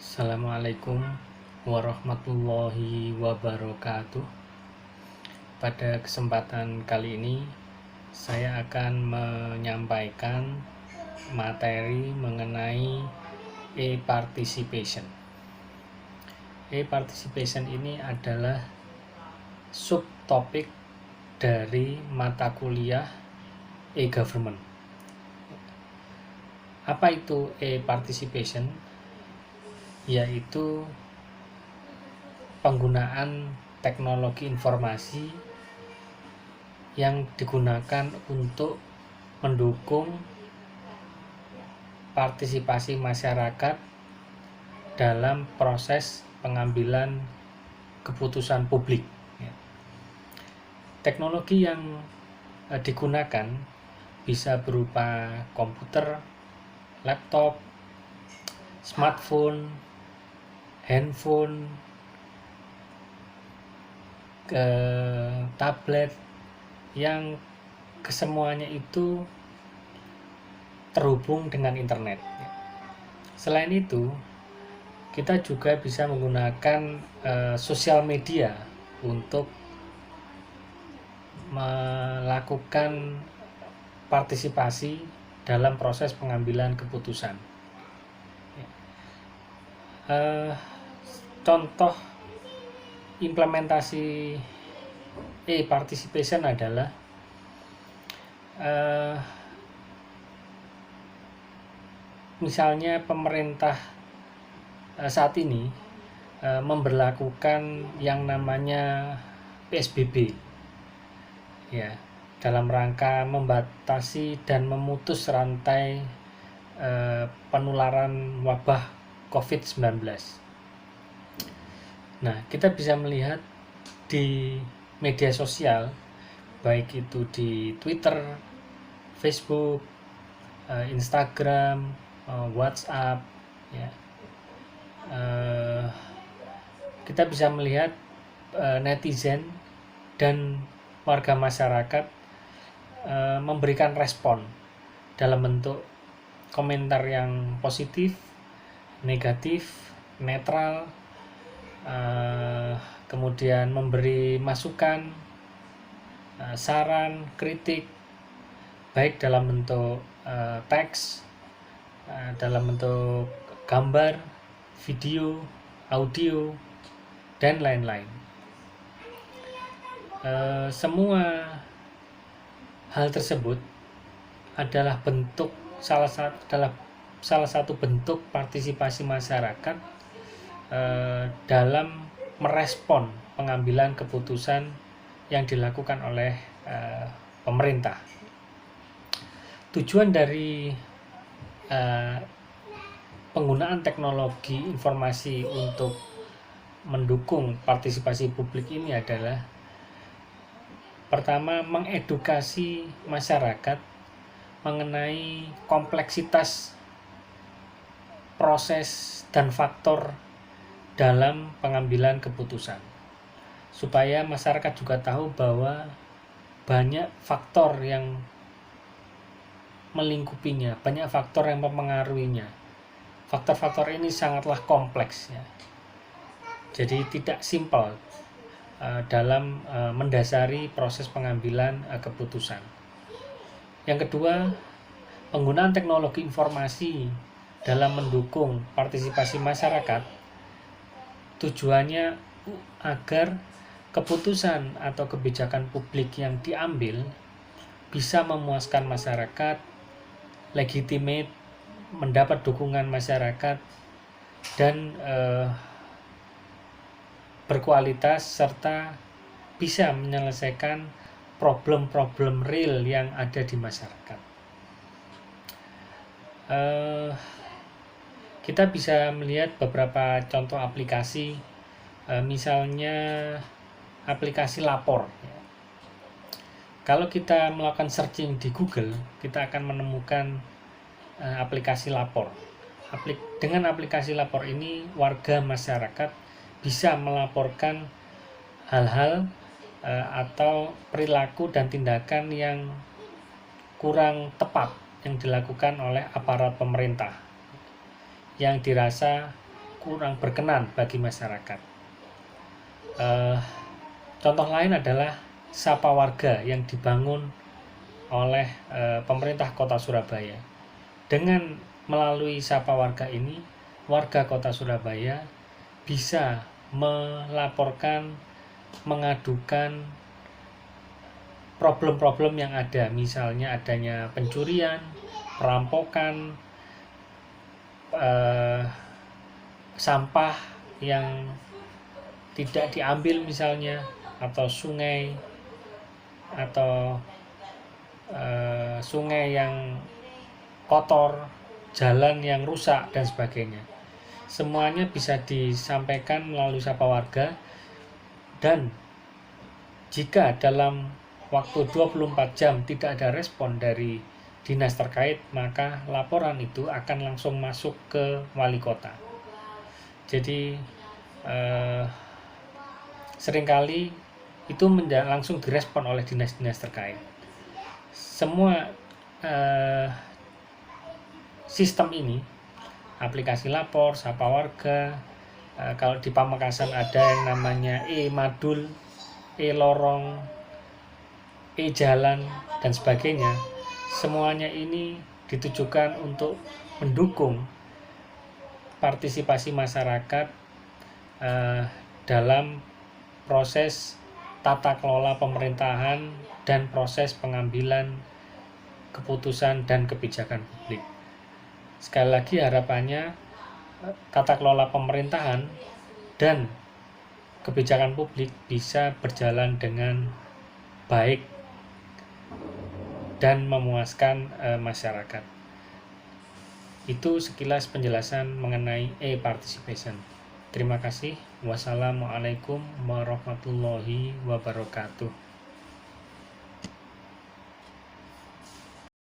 Assalamualaikum warahmatullahi wabarakatuh. Pada kesempatan kali ini saya akan menyampaikan materi mengenai e-participation. E-participation ini adalah subtopik dari mata kuliah e-government. Apa itu e-participation? Yaitu penggunaan teknologi informasi yang digunakan untuk mendukung partisipasi masyarakat dalam proses pengambilan keputusan publik. Teknologi yang digunakan bisa berupa komputer, laptop, smartphone, handphone, tablet, yang kesemuanya itu terhubung dengan internet. Selain itu, kita juga bisa menggunakan sosial media untuk melakukan partisipasi dalam proses pengambilan keputusan. Contoh implementasi e-participation adalah misalnya pemerintah saat ini memberlakukan yang namanya PSBB, ya, dalam rangka membatasi dan memutus rantai penularan wabah COVID-19. Nah, kita bisa melihat di media sosial, baik itu di Twitter, Facebook, Instagram, WhatsApp, ya, kita bisa melihat netizen dan warga masyarakat memberikan respon dalam bentuk komentar yang positif, negatif, netral, kemudian memberi masukan, saran, kritik, baik dalam bentuk teks, dalam bentuk gambar, video, audio, dan lain-lain. Semua hal tersebut adalah salah satu bentuk partisipasi masyarakat dalam merespon pengambilan keputusan yang dilakukan oleh pemerintah. Tujuan dari penggunaan teknologi informasi untuk mendukung partisipasi publik ini adalah, pertama, mengedukasi masyarakat mengenai kompleksitas proses dan faktor dalam pengambilan keputusan, supaya masyarakat juga tahu bahwa banyak faktor yang melingkupinya, banyak faktor yang mempengaruhinya. Faktor-faktor ini sangatlah kompleks, ya. Jadi tidak simpel dalam mendasari proses pengambilan keputusan. Yang kedua, penggunaan teknologi informasi dalam mendukung partisipasi masyarakat tujuannya agar keputusan atau kebijakan publik yang diambil bisa memuaskan masyarakat, legitimate, mendapat dukungan masyarakat, dan berkualitas, serta bisa menyelesaikan problem-problem real yang ada di masyarakat. Kita bisa melihat beberapa contoh aplikasi, misalnya aplikasi lapor. Kalau kita melakukan searching di Google, kita akan menemukan aplikasi lapor. Dengan aplikasi lapor ini, warga masyarakat bisa melaporkan hal-hal atau perilaku dan tindakan yang kurang tepat yang dilakukan oleh aparat pemerintah, yang dirasa kurang berkenan bagi masyarakat. Contoh lain adalah Sapa Warga yang dibangun oleh pemerintah Kota Surabaya. Dengan melalui Sapa Warga ini, warga Kota Surabaya bisa melaporkan, mengadukan problem-problem yang ada, misalnya adanya pencurian, perampokan, sampah yang tidak diambil misalnya, atau sungai yang kotor, jalan yang rusak dan sebagainya. Semuanya bisa disampaikan melalui Sapa Warga, dan jika dalam waktu 24 jam tidak ada respon dari dinas terkait, maka laporan itu akan langsung masuk ke wali kota. Jadi seringkali itu langsung direspon oleh dinas-dinas terkait. Semua sistem ini, aplikasi lapor, Sapa Warga, kalau di Pamekasan ada yang namanya e-Madul, e-Lorong, e-Jalan, dan sebagainya. Semuanya ini ditujukan untuk mendukung partisipasi masyarakat dalam proses tata kelola pemerintahan dan proses pengambilan keputusan dan kebijakan publik. Sekali lagi, harapannya tata kelola pemerintahan dan kebijakan publik bisa berjalan dengan baik dan memuaskan masyarakat. Itu sekilas penjelasan mengenai e-participation. Terima kasih. Wassalamualaikum warahmatullahi wabarakatuh.